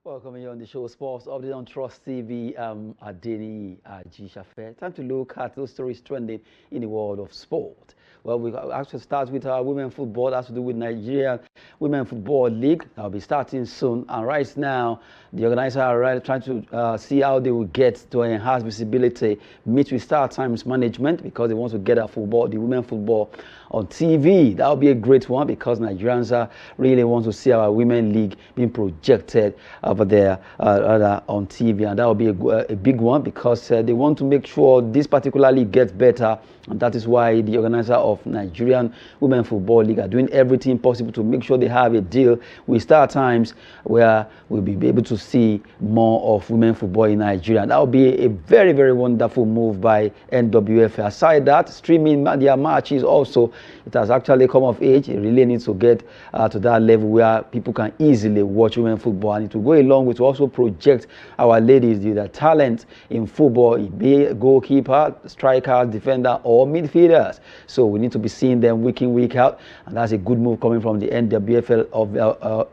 Welcome you on the show, Sports Update on Trust TV. Adeni Ajishafe. Time to look at those stories trending in the world of sport. Well, we actually start with our women football. That's to do with Nigeria Women Football League. That'll be starting soon. And right now, the organizers are trying to see how they will get to enhance visibility, meet with Startimes management because they want to get the women football on TV. That will be a great one because Nigerians really want to see our women league being projected over there on TV, and that will be a big one because they want to make sure this particular league gets better, and that is why the organizer of Nigerian Women Football League are doing everything possible to make sure they have a deal with Startimes where we'll be able to see more of women football in Nigeria. And that will be a very, very wonderful move by NWFL. Aside that, streaming their matches also, it has actually come of age. It really needs to get to that level where people can easily watch women football, and it will go along with also project our ladies, the talent in football, be a goalkeeper, striker, defender, or midfielders. So we need to be seeing them week in, week out, and that's a good move coming from the NWFL of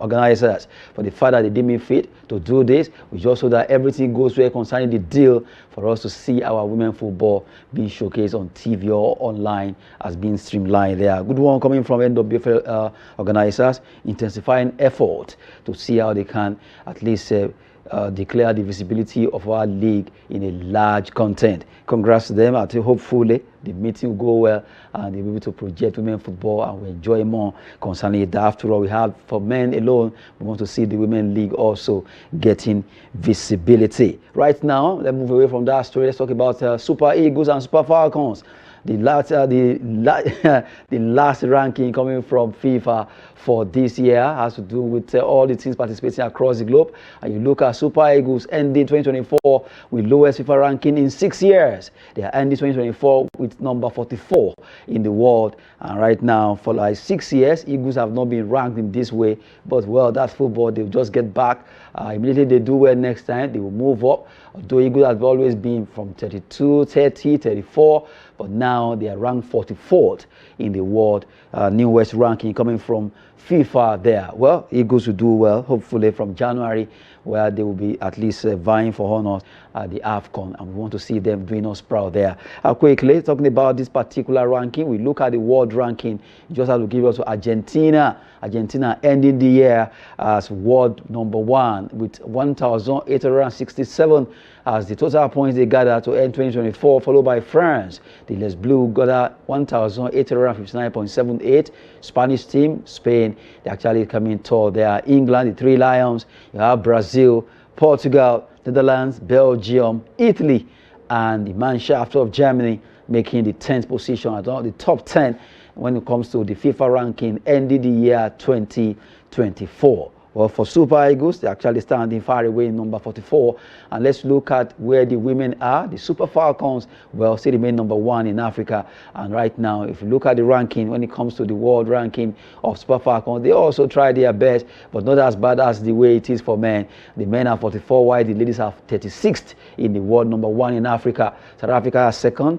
organizers. For the fact that they deem it fit to do this, we just so that everything goes well concerning the deal for us to see our women football being showcased on TV or online as being streamlined there. Good one coming from NWFL organizers, intensifying effort to see how they can at least declare the visibility of our league in a large content. Congrats to them. I think hopefully the meeting will go well and they'll be able to project women football and we enjoy more concerning it. After all, we have for men alone, we want to see the women league also getting visibility. Right now, let's move away from that story. Let's talk about Super Eagles and Super Falcons. The last ranking coming from FIFA for this year has to do with all the teams participating across the globe. And you look at Super Eagles ending 2024 with lowest FIFA ranking in 6 years. They are ending 2024 with number 44 in the world. And right now, for like 6 years, Eagles have not been ranked in this way. But well, that's football. They'll just get back. Immediately they do well next time, they will move up. Although Eagles have always been from 32, 30, 34. But now they are ranked 44th in the world newest ranking coming from FIFA there. Well, Eagles will do well, hopefully from January, where they will be at least vying for honors at the AFCON, and we want to see them doing us proud there. Quickly, talking about this particular ranking, we look at the world ranking. You just have to give us to Argentina. Argentina ending the year as world number 1 with 1,867 as the total points they gathered to end 2024, followed by France. The Les Bleus got 1,859.78. Spanish team, Spain, they actually coming tall there. England, the Three Lions. You have Brazil, Portugal, Netherlands, Belgium, Italy, and the Mannschaft of Germany making the 10th position at the top 10 when it comes to the FIFA ranking ending the year 2024. Well, for Super Eagles, they're actually standing far away in number 44. And let's look at where the women are. The Super Falcons, well, still remain number 1 in Africa. And right now, if you look at the ranking, when it comes to the world ranking of Super Falcons, they also try their best, but not as bad as the way it is for men. The men are 44, while the ladies are 36th in the world, number 1 in Africa. South Africa are second.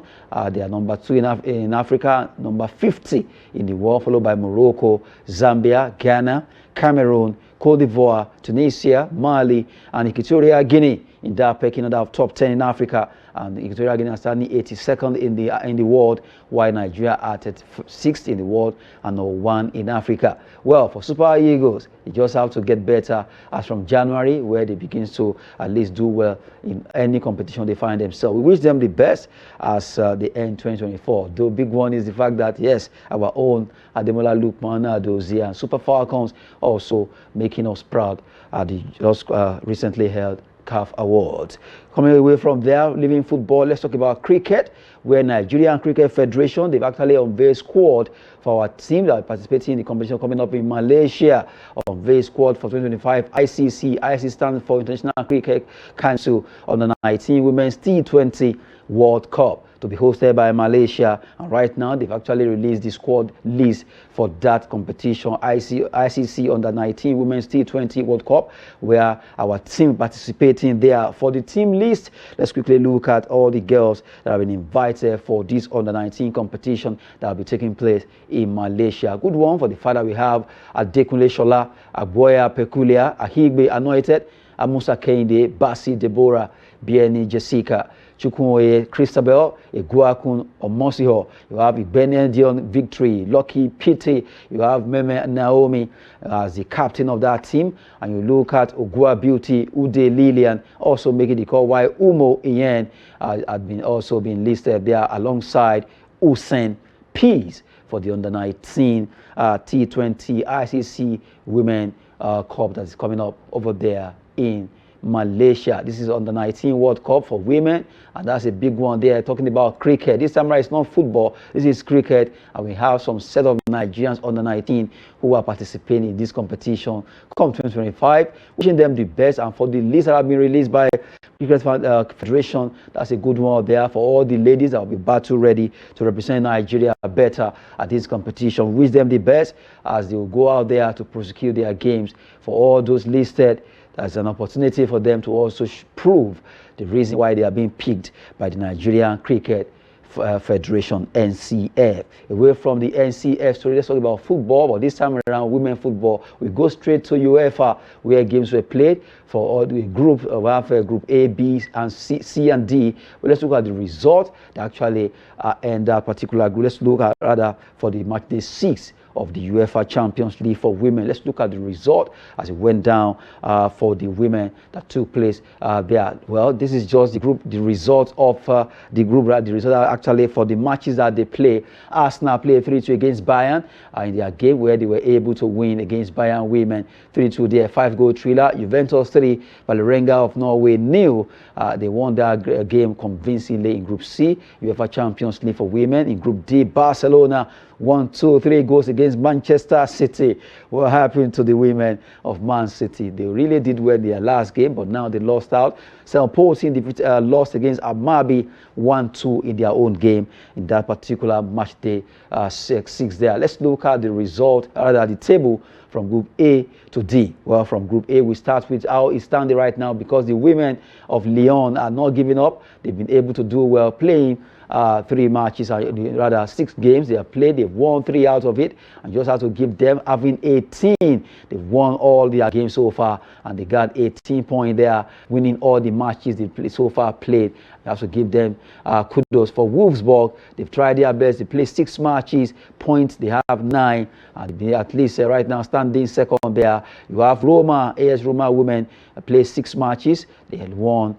They are number 2 in Africa, number 50 in the world, followed by Morocco, Zambia, Ghana, Cameroon, Cote d'Ivoire, Tunisia, Mali, and Equatorial Guinea in that pecking order of top 10 in Africa. And Equatorial Guinea are standing 82nd in the world, while Nigeria are 6th in the world and number 1 in Africa. Well, for Super Eagles, they just have to get better as from January, where they begin to at least do well in any competition they find themselves. We wish them the best as they end 2024. The big one is the fact that, yes, our own Ademola Lookman Adozie and Super Falcons also making us proud at the just recently held CAF Awards. Coming away from there, leaving football, let's talk about cricket, where Nigerian Cricket Federation, they've actually unveiled squad for our team that are participating in the competition coming up in Malaysia. Unveiled squad for 2025 ICC. ICC stands for International Cricket Council under 19 Women's T20 World Cup, to be hosted by Malaysia. And right now, they've actually released the squad list for that competition, ICC under 19 Women's T20 World Cup, where our team participating there. For the team list, let's quickly look at all the girls that have been invited for this under 19 competition that will be taking place in Malaysia. Good one for the father we have Adekunle Shola, Agboya Pekulia, Ahigbe Anointed, Amusa Kende, Basi Deborah, Bieni Jessica, Chukwuoye Christabel, Eguakun Omosiho. You have Benedion Victory, Lucky Pity. You have Meme Naomi as the captain of that team. And you look at Ogua Beauty, Ude Lillian, also making the call, while Umo Iyen had been also been listed there alongside Usain Peace for the under-19 T20 ICC Women Cup that is coming up over there in Malaysia. This is under-19 World Cup for women, and that's a big one there. Talking about cricket. This time it's not football, this is cricket, and we have some set of Nigerians under-19 who are participating in this competition come 2025. Wishing them the best, and for the list that have been released by Cricket Federation, that's a good one there for all the ladies that will be battle ready to represent Nigeria better at this competition. Wish them the best as they will go out there to prosecute their games. For all those listed, that's an opportunity for them to also prove the reason why they are being picked by the Nigerian Cricket Federation, NCF. Away from the NCF story, let's talk about football, but this time around women football. We go straight to UEFA, where games were played for all the group. We have group A, B, and C and D. But let's look at the result that actually end that particular group. Let's look at rather for the match day 6 of the UEFA Champions League for women. Let's look at the result as it went down for the women that took place there. Well, this is just the result of the group. The result actually for the matches that they play. Arsenal played 3-2 against Bayern in their game where they were able to win against Bayern women 3-2 there. 5-goal thriller. Juventus 3, Valerenga of Norway 0. They won that game convincingly in Group C, UEFA Champions League for women. In Group D, Barcelona 1-2-3 goals against Manchester City. What happened to the women of Man City? They really did well in their last game, but now they lost out. St. Paul's lost against Amabi 1-2 in their own game in that particular match day 6 there. Let's look at the result, rather the table from Group A to D. Well, from Group A, we start with how it's standing right now because the women of Lyon are not giving up. They've been able to do well playing 3 matches, rather 6 games they have played. They've won 3 out of it, and you just have to give them having 18. They've won all their games so far, and they got 18 points there, winning all the matches they so far played. You have to give them kudos. For Wolfsburg, they've tried their best. They played 6 matches, points they have 9, and they at least right now standing second there. You have Roma, AS Roma women played 6 matches. They had won.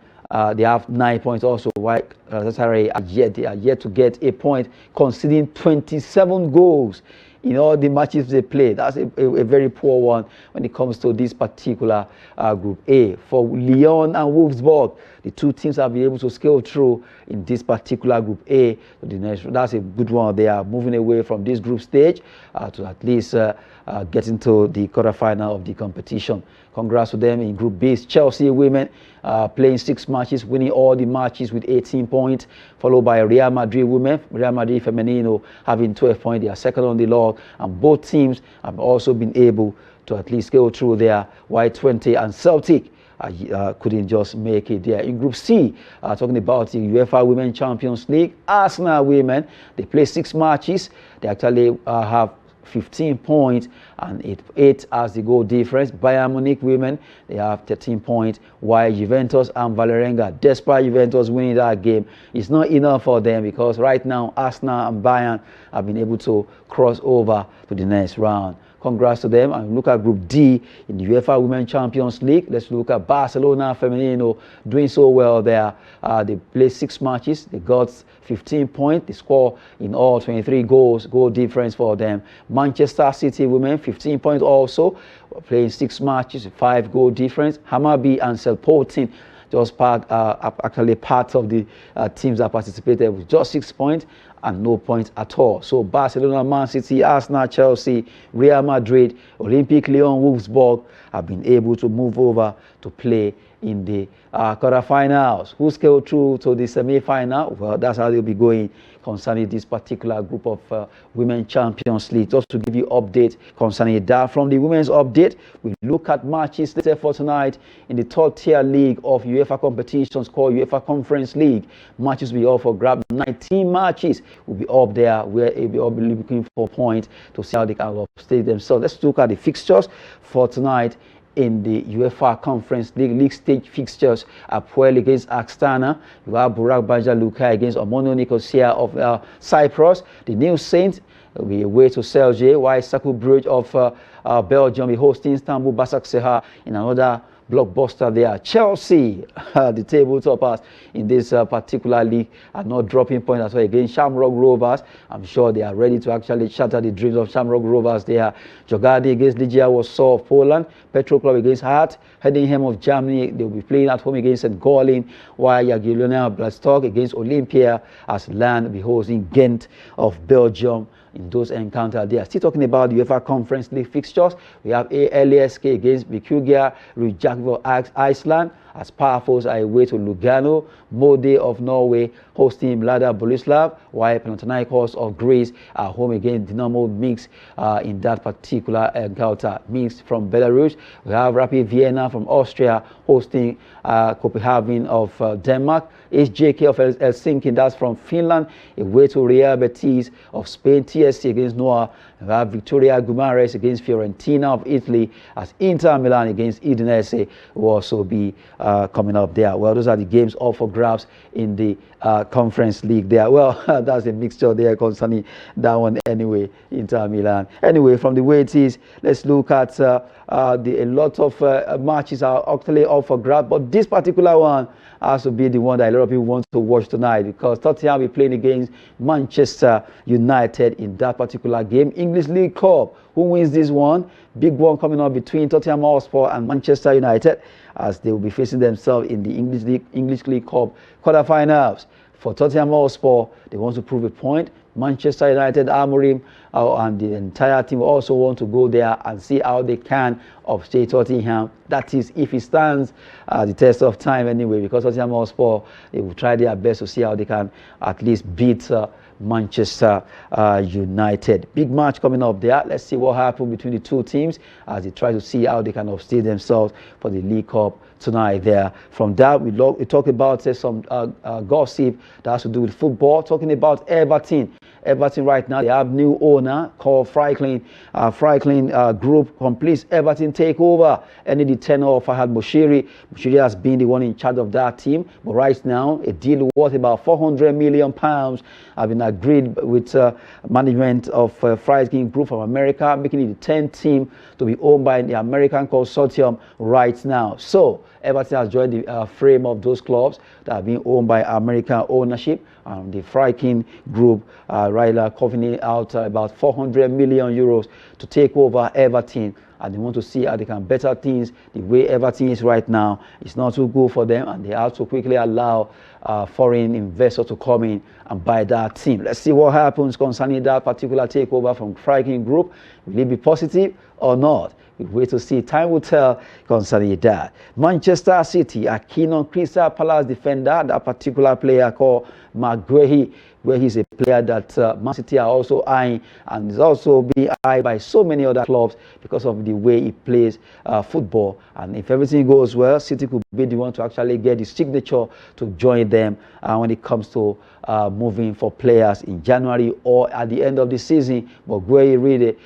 They have 9 points also. While they are yet to get a point, conceding 27 goals in all the matches they play. That's a very poor one when it comes to this particular Group A. For Lyon and Wolfsburg, the 2 teams have been able to scale through in this particular Group A. That's a good one. They are moving away from this group stage to at least get into the quarterfinal of the competition. Congrats to them. In Group B, Chelsea women playing 6 matches, winning all the matches with 18 points, followed by Real Madrid women. Real Madrid Femenino having 12 points. They are second on the log, and both teams have also been able to at least go through their Y20, and Celtic couldn't just make it there. In Group C, talking about the UEFA Women Champions League, Arsenal women, they play 6 matches. They actually have 15 points and 8 as the goal difference. Bayern Munich women, they have 13 points, while Juventus and Valerenga, despite Juventus winning that game, it's not enough for them because right now Arsenal and Bayern have been able to cross over to the next round. Congrats to them. And look at Group D in the UEFA Women Champions League. Let's look at Barcelona Femenino doing so well there. They played 6 matches. They got 15 points. They score in all 23 goals, goal difference for them. Manchester City Women, 15 points also, playing 6 matches, 5 goal difference. Hammarby and Selpotin, just actually part of the teams that participated with just 6 points and no points at all. So Barcelona, Man City, Arsenal, Chelsea, Real Madrid, Olympique Lyon, Wolfsburg have been able to move over to play in the quarterfinals. Who scaled through to the semi-final? Well, that's how they'll be going concerning this particular group of Women Champions League. Just to give you update concerning that. From the women's update, we look at matches later for tonight in the 3rd tier league of UEFA competitions called UEFA Conference League. Matches will be up for grab. 19 matches will be up there where they'll be looking for points to see how they can upstate themselves. Let's look at the fixtures for tonight in the UEFA Conference League stage fixtures. Apoel against Astana. You have Burak Baja Luka against Omono Nicosia of Cyprus. The New Saints will be away to Celje, while Saku Bruges of Belgium will be hosting Istanbul Başakşehir in another blockbuster there. Chelsea, the table toppers in this particular league, are not dropping points as well against Shamrock Rovers. I'm sure they are ready to actually shatter the dreams of Shamrock Rovers there. Jogadi against Legia Warsaw of Poland. Petro Club against Hart. Heidenheim of Germany, they will be playing at home against St. Gallen, while Jagiellonian Blastock against Olympia, as Land will be hosting Ghent of Belgium. In those encounters, they are still talking about the UEFA Conference League fixtures. We have LASK against Bikugia, Reykjavik of Iceland, as Powerfuls are away to Lugano, Molde of Norway hosting Mlada Boleslav, while Panathinaikos of Greece are home against Dynamo Minsk in that particular encounter. Minsk from Belarus. We have Rapid Vienna from Austria hosting Copenhagen of Denmark. HJK of Helsinki, that's from Finland, away to Real Betis of Spain. TSC against Noah. We have Victoria Guimarães against Fiorentina of Italy, as Inter Milan against Udinese will also be coming up there. Well, those are the games all for grabs in the Conference League there. Well, that's a mixture there concerning that one anyway, Inter Milan. Anyway, from the way it is, let's look at a lot of matches are actually all for grabs, but this particular one has to be the one that a lot of people want to watch tonight, because Tottenham will be playing against Manchester United in that particular game. English League Cup, who wins this one? Big one coming up between Tottenham Hotspur and Manchester United, as they will be facing themselves in the English League Cup quarterfinals. For Tottenham Hotspur, they want to prove a point. Manchester United, Amorim, and the entire team also want to go there and see how they can upstate Tottenham. That is, if it stands the test of time anyway, because Tottenham Hotspur, they will try their best to see how they can at least beat Manchester United. Big match coming up there. Let's see what happens between the two teams as they try to see how they can upstate themselves for the League Cup tonight there. From that, we talk about some gossip that has to do with football, talking about Everton. Everton right now, they have new owner called Franklin. Franklin Group completes Everton takeover, ending the tenure of Fahad Moshiri. Moshiri has been the one in charge of that team, but right now, a deal worth about £400 million have been agreed with management of Franklin Group from America, making it the 10th team to be owned by the American consortium right now. So, Everton has joined the frame of those clubs that are being owned by American ownership. The Franklin Group right now covering out about €400 million to take over Everton, and they want to see how they can better things. The way Everton is right now, it's not too good for them, and they have to quickly allow foreign investors to come in and buy that team. Let's see what happens concerning that particular takeover from Franklin Group. Will it be positive or not? We wait to see. Time will tell concerning that. Manchester City are keen on Crystal Palace defender, that particular player called Maguire, where he's a player that Man City are also eyeing, and is also being eyed by so many other clubs because of the way he plays football. And if everything goes well, City could be the one to actually get the signature to join them when it comes to moving for players in January or at the end of the season. But Gueye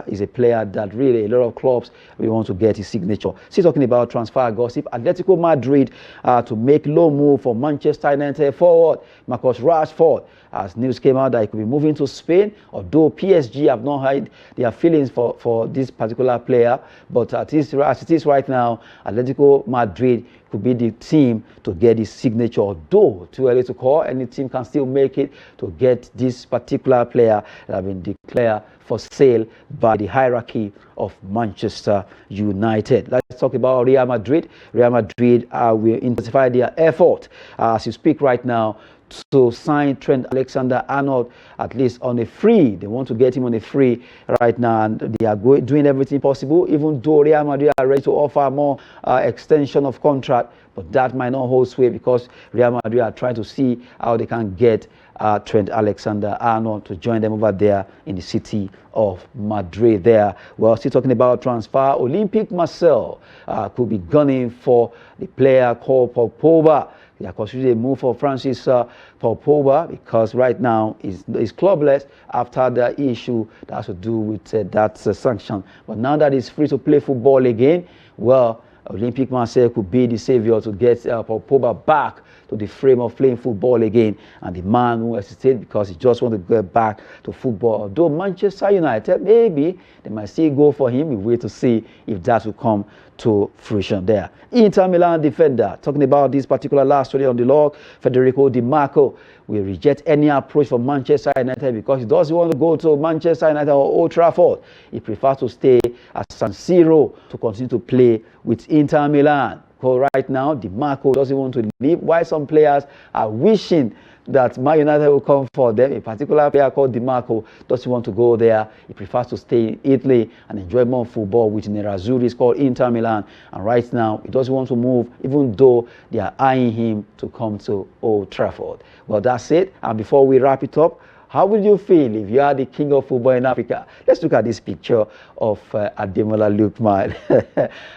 is a player that really a lot of clubs really want to get his signature. Still talking about transfer gossip, Atletico Madrid to make low move for Manchester United forward Marcus Rashford, as news came out that he could be moving to Spain, although PSG have not had their feelings for this particular player. But as it is right now, Atletico Madrid could be the team to get his signature, although too early to call. Any team can still make it to get this particular player that has been declared for sale by the hierarchy of Manchester United. Let's talk about Real Madrid. Real Madrid will intensify their effort as you speak right now to sign Trent Alexander-Arnold, at least on a free. They want to get him on a free right now, and they are doing everything possible, even though Real Madrid are ready to offer more extension of contract, but that might not hold sway because Real Madrid are trying to see how they can get Trent Alexander-Arnold to join them over there in the city of Madrid there. Well, still talking about transfer, Olympique Marseille could be gunning for the player called Pogba. They are considering a move for Francis Pogba because right now he's clubless after the issue that has to do with that sanction. But now that he's free to play football again, well, Olympic Marseille could be the savior to get Pogba back to the frame of playing football again. And the man who hesitated because he just wants to get back to football. Although Manchester United, maybe they might still go for him. We wait to see if that will come to fruition there. Inter Milan defender, talking about this particular last story on the log, Federico Di Marco will reject any approach from Manchester United because he doesn't want to go to Manchester United or Old Trafford. He prefers to stay at San Siro to continue to play with Inter Milan. Because right now, Di Marco doesn't want to leave, while some players are wishing that Man United will come for them. A particular player called Di Marco doesn't want to go there. He prefers to stay in Italy and enjoy more football with Nerazzurri. It's called Inter Milan. And right now, he doesn't want to move, even though they are eyeing him to come to Old Trafford. Well, that's it. And before we wrap it up, how would you feel if you are the king of football in Africa? Let's look at this picture of Ademola Lookman.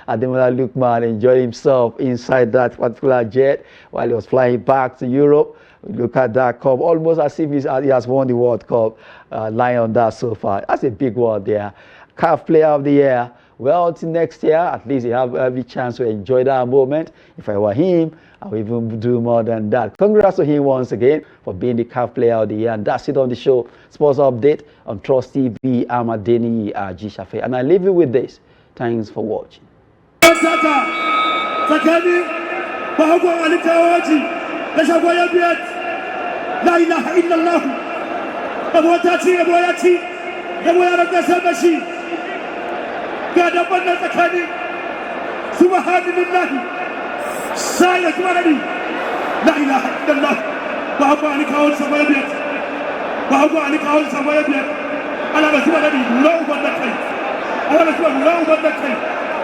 Ademola Lookman enjoyed himself inside that particular jet while he was flying back to Europe. Look at that cup, almost as if he has won the World Cup, lying on that sofa. That's a big one there. CAF Player of the Year. Well, till next year, at least you have every chance to enjoy that moment. If I were him, I would even do more than that. Congrats to him once again for being the CAF Player of the Year. And that's it on the show. Sports Update on Trust TV. I'm Adeni Aji. And I leave you with this. Thanks for watching. La ilaha illallah. God abundant zakani. Subhanallah. Saya kwarani. La ilaha illallah. Bahwa ani kawal samaya biat. Bahwa ani kawal samaya biat. Ala basubhanani law bandakai. Ala basubhan law bandakai.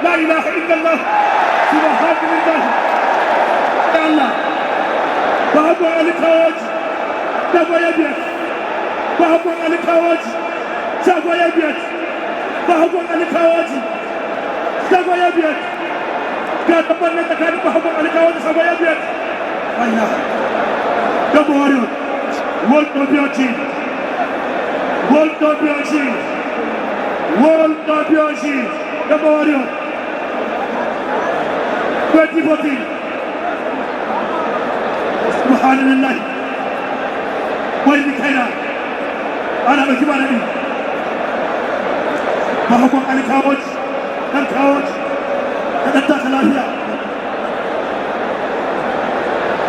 La ilaha illallah. Subhanallah. Allah. Bahwa ani kawal samaya biat. Bahwa ani kawal samaya biat. Bahwa ani kawal samaya biat. God abundant zakani. Bahwa ani kawal samaya biat. Allah. The warrior, world championship, world championship, world championship, the warrior, 2014, Subhanallah, when the Kenya, Anna Kibanani, Mahmoud Ali Kawaj, and Kawaj, and the Takalahia,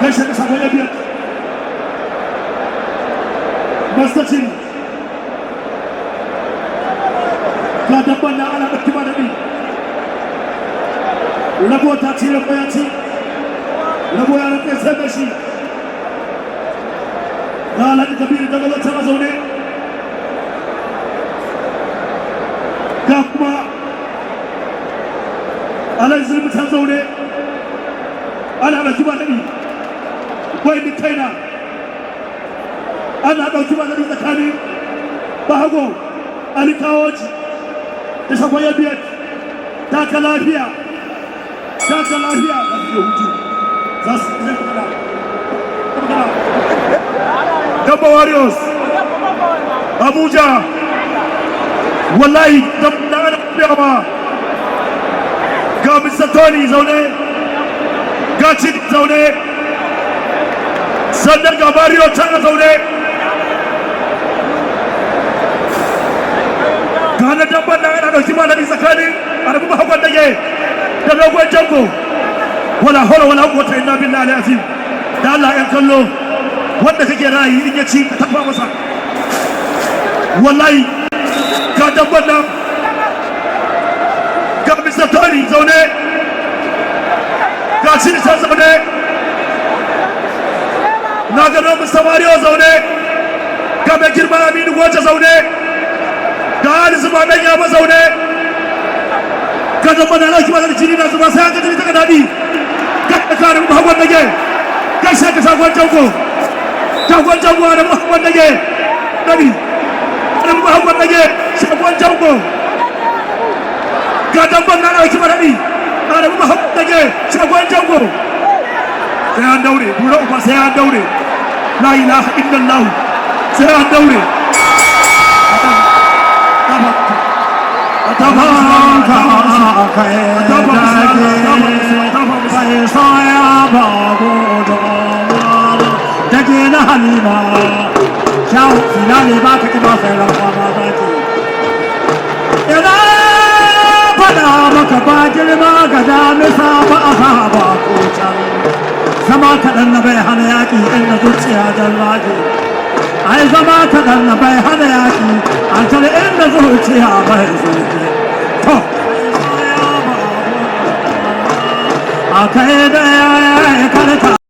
let's take a Sabayabia. Master Chin Kadabana ala Bakibani Labo Tati Laboyati Laboyana Kesebeshi Nala Kabiri Dagala Tamazone Kapma Ala Zim Tazone Ala Bakibani Why the Kena Ana ɗauki magani tsakanin Bahago, Ali Kawoji, da Shakwaya Biyar, taka lafiya, za su yi hutu, za su yi magana. Gaba Warriors, Abuja, wallahi, na ana biyawa, ga Mr. Tony zaune, ga Chidi zaune, sannan ga Mario Chana zaune, Kana dabban nan ana dauki malami tsakanin arabu bahagwan dage da dogon jango wala hawla wala quwwata illa billahi azim da Allah ya kallo wanda kake rayi in ya ci ka tafa masa wallahi ka dabban nan ga Mr. Tony zaune ga shi ta zaune na ga Mr. Mario zaune ga mai girma Aminu Goje zaune God is about making us out there. God is about making us jini na zuba sai ka jini ta dadi. Ka ka mu Muhammad nage. Ka sai ka sakon jango. Jangon jango da Muhammad nage. Dadi. Da Muhammad nage sakon jango. God is about na ki dadi. Da Muhammad nage sakon jango. sai an daure bura uba sai an daure la ilaha illallah sai an daure halima kyau ina ne ba ka kiba sai rafa ba za ki ina fada maka ba girma ga damisa ba a ba ko can zama kaɗan na bai hana yaƙi inda zuciya jan rage ai zama kaɗan na bai hana yaƙi an tare inda zuciya bai zuke to a kai da ya karta